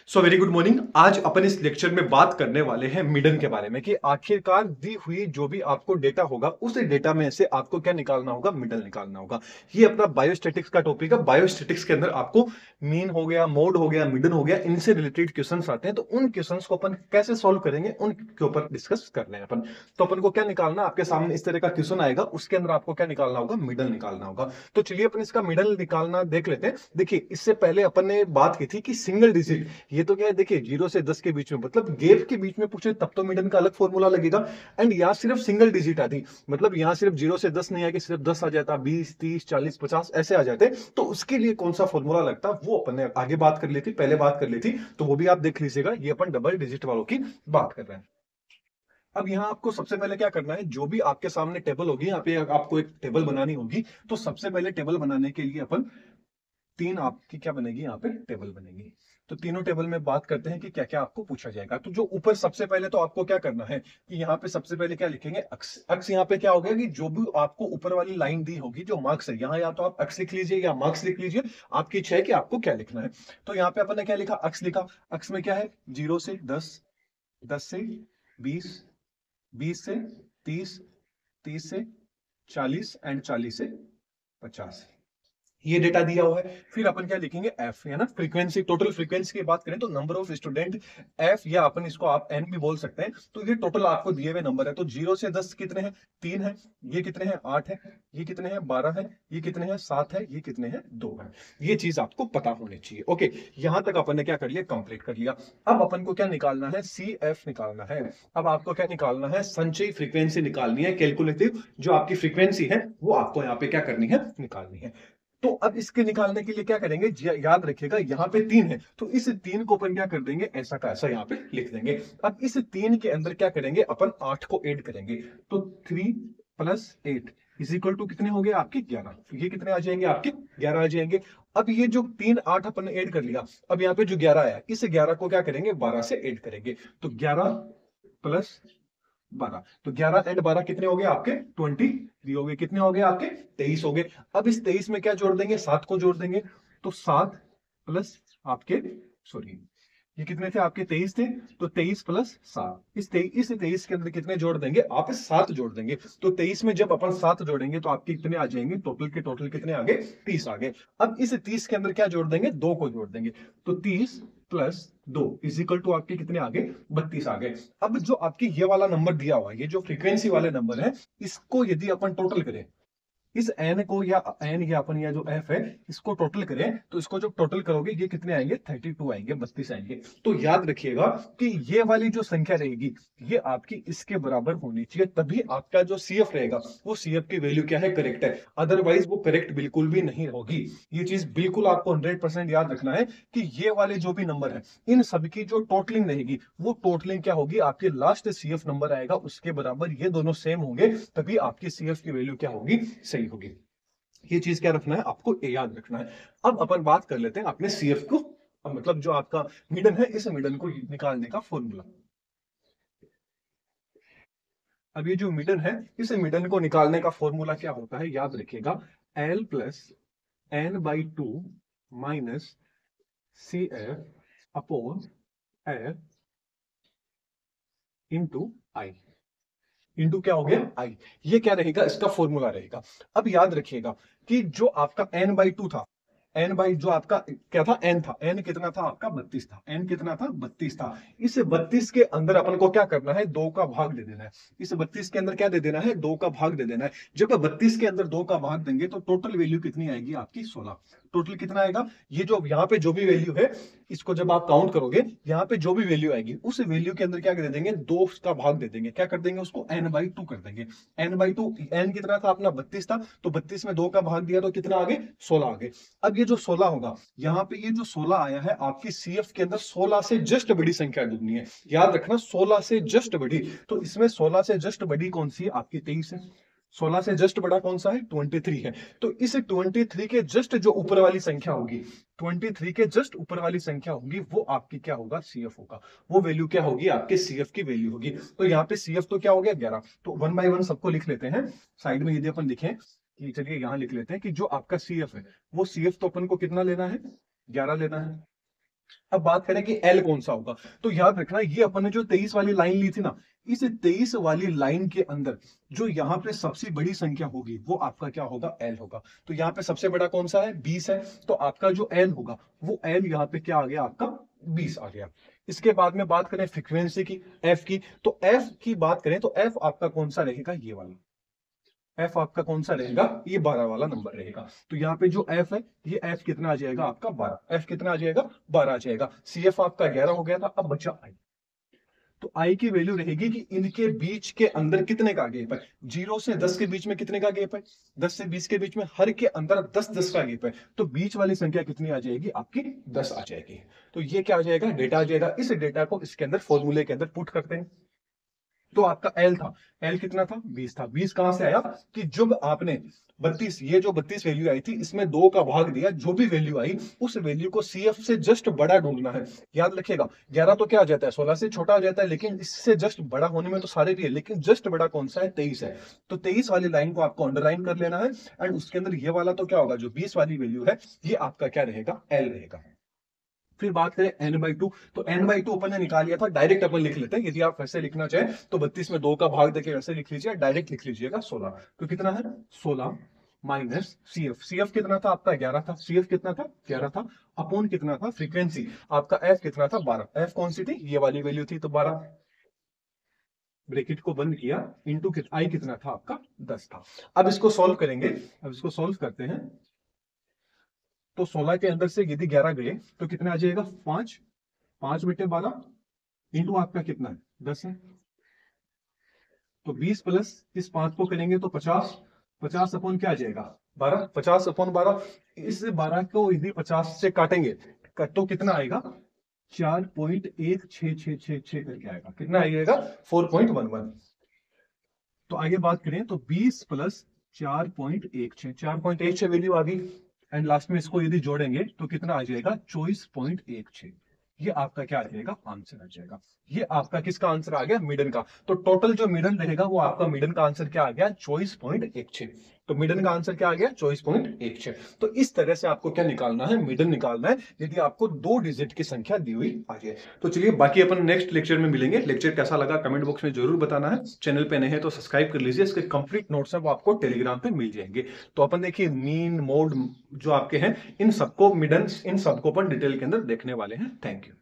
So very good morning. आज अपन इस lecture में बात करने वाले हैं मिडन के बारे में कि आखिरकार दी हुई जो भी आपको डेटा होगा उस डेटा में से आपको क्या निकालना होगा, मिडल निकालना होगा। ये अपना बायोस्टैटिक्स का टॉपिक है। बायोस्टैटिक्स के अंदर आपको मीन हो गया, मोड हो गया, मिडन हो गया, इनसे रिलेटेड क्वेश्चंस आते हैं। तो उन क्वेश्चंस को अपन कैसे सॉल्व करेंगे उनके ऊपर डिस्कस कर रहे हैं अपन। तो अपन को क्या निकालना, आपके सामने इस तरह का क्वेश्चन आएगा, उसके अंदर आपको क्या निकालना होगा, मिडल निकालना होगा। तो चलिए अपन इसका मिडल निकालना देख लेते हैं। देखिए, इससे पहले अपन ने बात की थी कि सिंगल डिजिट, ये तो क्या है, देखिए 0 से 10 के बीच में, मतलब गैप के बीच में पूछे तब तो मिडन का अलग फॉर्मूला लगेगा। एंड यहाँ सिर्फ सिंगल डिजिट आती, मतलब यहाँ सिर्फ 0 से 10 नहीं आके सिर्फ 10 आ जाता, 20 30 40 50 ऐसे आ जाते। तो उसके लिए कौन सा फॉर्मूला लगता, वो अपन ने आगे बात कर ली थी, पहले बात कर ली थी। तो वो भी आप देख लीजिएगा। ये अपन डबल डिजिट वालों की बात कर रहे हैं। अब यहाँ आपको सबसे पहले क्या करना है, जो भी आपके सामने टेबल होगी, यहाँ पे आपको एक टेबल बनानी होगी। तो सबसे पहले टेबल बनाने के लिए अपन तीन आपकी क्या बनेगी, यहाँ पे टेबल बनेगी। तो तीनों टेबल में बात करते हैं कि क्या क्या आपको पूछा जाएगा। तो जो ऊपर सबसे पहले तो आपको क्या करना है कि यहाँ पे सबसे पहले क्या लिखेंगे, अक्स। अक्स यहाँ पे क्या हो गया कि जो भी आपको ऊपर वाली लाइन दी होगी, जो मार्क्स है, यहाँ या तो आप अक्स लिख लीजिए या मार्क्स लिख लीजिए, आपकी इच्छा है कि आपको क्या लिखना है। तो यहाँ पे अपन ने क्या लिखा, अक्स लिखा। अक्स में क्या है, 0 से 10, 10 से 20, 20 से 30, 30 से 40 एंड 40 से 50, ये डेटा दिया हुआ है। फिर अपन क्या लिखेंगे, एफ, है ना, फ्रीक्वेंसी, टोटल फ्रीक्वेंसी की बात करें तो नंबर ऑफ स्टूडेंट, एफ, या अपन इसको आप एन भी बोल सकते हैं। तो ये टोटल आपको दिए हुए नंबर है। तो 0 से 10 कितने हैं, 3 है। ये कितने हैं, 8 है। ये कितने हैं, 12 है। ये कितने हैं, 7 है। ये कितने हैं, 2 है। ये चीज आपको पता होनी चाहिए। ओके, यहां तक अपन ने क्या कर लिया, कंप्लीट कर लिया। अब अपन को क्या निकालना है, सी एफ निकालना है। अब आपको क्या निकालना है, संचयी फ्रीक्वेंसी निकालनी है। कैलकुलेटिव जो आपकी फ्रीक्वेंसी है वो आपको यहाँ पे क्या करनी है, निकालनी है। तो अब इसके निकालने के लिए क्या करेंगे, याद रखिएगा यहाँ पे 3 है। तो इस 3 को अपन क्या कर देंगे, ऐसा का ऐसा यहाँ पे लिख देंगे। अब इस 3 के अंदर क्या करेंगे, अपन 8 को ऐड करेंगे। तो 3 प्लस 8 इज इक्वल टू कितने हो गए आपके, 11। तो ये कितने आ जाएंगे आपके, 11 आ जाएंगे। अब ये जो 3 8 अपन ने ऐड कर लिया, अब यहाँ पे जो 11 आया, इस 11 को क्या करेंगे, 12 से ऐड करेंगे। तो 11 प्लस 12, तो 11 एंड 12 कितने हो गए आपके, 23 हो गए। कितने हो गए आपके, 23 हो गए। अब इस 23 में क्या जोड़ देंगे, 7 को जोड़ देंगे। तो 7 प्लस आपके, सॉरी, ये कितने थे आपके, 23 थे। तो 23 प्लस 7, इस 23 के अंदर कितने जोड़ देंगे आप, 7 जोड़ देंगे। तो 23 में जब अपन 7 जोड़ेंगे तो आपके कितने आ जाएंगे, टोटल के टोटल कितने आ गए, 30 आ गए। अब इस 30 के अंदर क्या जोड़ देंगे, 2 को जोड़ देंगे। तो 30 प्लस 2 इज इक्वल टू आपके कितने आ गए, 32 आ गए। अब जो आपकी ये वाला नंबर दिया हुआ है, ये जो फ्रीक्वेंसी वाले नंबर है, इसको यदि अपन टोटल करें, इस एन को, या एन या अपन, या जो एफ है, इसको टोटल करें, तो इसको जब टोटल करोगे ये कितने आएंगे, 32 आएंगे, 32 आएंगे। तो याद रखिएगा कि ये वाली जो संख्या रहेगी, ये आपकी इसके बराबर होनी चाहिए, तभी आपका जो सीएफ रहेगा, वो सीएफ की वैल्यू क्या है, करेक्ट है। अदरवाइज वो करेक्ट बिल्कुल भी नहीं होगी। ये चीज बिल्कुल आपको 100% याद रखना है कि ये वाले जो भी नंबर है, इन सबकी जो टोटलिंग रहेगी, वो टोटलिंग क्या होगी, आपके लास्ट सीएफ नंबर आएगा उसके बराबर, ये दोनों सेम होंगे, तभी आपकी सीएफ की वैल्यू क्या होगी, सही होगी। ये चीज क्या रखना है, आपको याद रखना है। अब अपन बात कर लेते हैं अपने सीएफ को, मतलब जो आपका मिडन है, इस मिडन को निकालने का फॉर्मूला। अब ये जो मिडन है, इस मिडन को निकालने का फॉर्मूला क्या होता है, याद रखिएगा, L plus N by 2 minus C F upon F into I. Into क्या हो गया, आई। ये क्या रहेगा, इसका फॉर्मूला रहेगा। अब याद रखिएगा कि जो आपका एन बाई 2 था, एन बाई जो आपका क्या था, एन था, एन कितना था आपका, 32 था। एन कितना था, 32 था। इस 32 के अंदर अपन को क्या करना है, 2 का भाग दे देना है। इस 32 के अंदर क्या दे देना है, 2 का भाग दे देना है। जब 32 के अंदर 2 का भाग देंगे तो टोटल वैल्यू कितनी आएगी आपकी, 16। टोटल कितना आएगा, ये जो यहाँ पे जो भी वैल्यू है, इसको जब आप काउंट करोगे, यहाँ पे जो भी वैल्यू आएगी, उस वैल्यू के अंदर क्या कर देंगे, 2 का भाग दे देंगे। क्या कर देंगे, उसको एन बाई 2 कर देंगे। एन बाई 2, एन कितना था अपना, 32 था। तो 32 में 2 का भाग दिया तो कितना आ गए, 16 आ गए। अब ये जो 16 होगा, यहाँ पे ये जो 16 आया है, आपकी सीएफ के अंदर 16 से जस्ट बड़ी संख्या ढूंढनी है। याद रखना, 16 से जस्ट बड़ी। तो इसमें 16 से जस्ट बड़ी कौन सी है, आपकी 23 है। 16 से जस्ट बड़ा कौन सा है, 23 है। तो इस 23 के जस्ट जो ऊपर वाली संख्या होगी, 23 के जस्ट ऊपर वाली संख्या होगी, वो आपकी क्या होगा, सीएफ होगा। वो वैल्यू क्या होगी, आपके सीएफ की वैल्यू होगी। तो यहाँ पे सीएफ तो क्या हो गया, 11। तो 1 बाय 1 सबको लिख लेते हैं साइड में। यदि अपन लिखें कि, चलिए यहां लिख लेते हैं कि जो आपका सीएफ है, वो सीएफ तो अपन को कितना लेना है, 11 लेना है। अब बात करें कि एल कौन सा होगा, तो याद रखना ये अपन ने जो 23 वाली लाइन ली थी ना, इस 23 वाली लाइन के अंदर जो यहाँ पे सबसे बड़ी संख्या होगी वो आपका क्या होगा, एल होगा। तो यहाँ पे सबसे बड़ा कौन सा है, 20 है, तो आपका जो एल होगा वो एल यहाँ पे क्या आ गया, आपका 20 आ गया। इसके बाद में बात करें फ्रीक्वेंसी की, एफ की, तो एफ की बात करें तो एफ आपका कौन सा रहेगा, ये वाला एफ आपका कौन सा रहेगा, ये 12 वाला नंबर रहेगा। तो यहाँ पे जो एफ है, ये एफ कितना आ जाएगा आपका 12, एफ कितना आ जाएगा 12 आ जाएगा। सी एफ आपका 11 हो गया था, अब बचा आई। तो आई की वैल्यू रहेगी कि इनके बीच के अंदर कितने का गैप है, 0 से 10 के बीच में कितने का गैप है, 10 से 20 के बीच में हर के अंदर 10-10 का गैप है, तो बीच वाली संख्या कितनी आ जाएगी आपकी, 10 आ जाएगी। तो ये क्या आ जाएगा, डेटा आ जाएगा। इस डेटा को इसके अंदर फॉर्मूले के अंदर पुट करते हैं। तो आपका एल था, एल कितना था, 20 था। 20 कहां से आया कि जब आपने 32, ये जो 32 वैल्यू आई थी इसमें 2 का भाग दिया, जो भी वैल्यू आई उस वैल्यू को सीएफ से जस्ट बड़ा ढूंढना है। याद रखिएगा 11 तो क्या आ जाता है, 16 से छोटा आ जाता है, लेकिन इससे जस्ट बड़ा होने में तो सारे भी है, लेकिन जस्ट बड़ा कौन सा है, 23 है। तो 23 वाली लाइन को आपको अंडरलाइन कर लेना है, एंड उसके अंदर ये वाला तो क्या होगा, जो 20 वाली वैल्यू है ये आपका क्या रहेगा, एल रहेगा। फिर बात करें n/2, तो n/2 अपन ने निकाल लिया था, डायरेक्ट अपन लिख लेते हैं। यदि आप वैसे लिखना चाहें तो 32 में 2 का भाग देके वैसे लिख लीजिए, डायरेक्ट लिख लीजिएगा 16। तो कितना है 16 माइनस सीएफ, सीएफ कितना था आपका 11 था, सीएफ कितना था 11 था, अपॉन कितना था फ्रीक्वेंसी आपका एफ कितना था 12, एफ कौन सी थी, ये वाली वैल्यू थी, तो 12 ब्रैकेट को बंद किया, इंटू आई कितना था आपका 10 था। अब इसको सॉल्व करेंगे, अब इसको सॉल्व करते हैं। तो 16 के अंदर से यदि 11 गए तो कितना आ जाएगा, 5, 5 बटे 12 इंटू आपका कितना है 10 है, तो 20 प्लस इस 5 को करेंगे तो 50, 50 अपॉन क्या आ जाएगा 12, 50 अपॉन 12। इस 12 को यदि 50 से काटेंगे तो कितना आएगा, 4.1666 करके आएगा, कितना आएगा 4.11। तो आगे बात करें तो 20 प्लस 4.16, 4.16 वैल्यू आ गई, एंड लास्ट में इसको यदि जोड़ेंगे तो कितना आ जाएगा 24.16। ये आपका क्या आ जाएगा, आंसर आ जाएगा। ये आपका किसका आंसर आ गया, मिडन का। तो टोटल जो मिडन रहेगा वो आपका मिडन का आंसर क्या आ गया, 24.16। तो मिडन का आंसर क्या आ गया 24.16। तो इस तरह से आपको क्या निकालना है, मिडन निकालना है, यदि आपको 2 डिजिट की संख्या दी हुई आ जाए। तो चलिए बाकी अपन नेक्स्ट लेक्चर में मिलेंगे। लेक्चर कैसा लगा कमेंट बॉक्स में जरूर बताना है। चैनल पे नए हैं तो सब्सक्राइब कर लीजिए, इसके कंप्लीट नोट्स है वो आपको टेलीग्राम पे मिल जाएंगे। तो अपन देखिए मीन मोड जो आपके हैं इन सबको मिडन इन सबको अपन डिटेल के अंदर देखने वाले हैं। Thank you.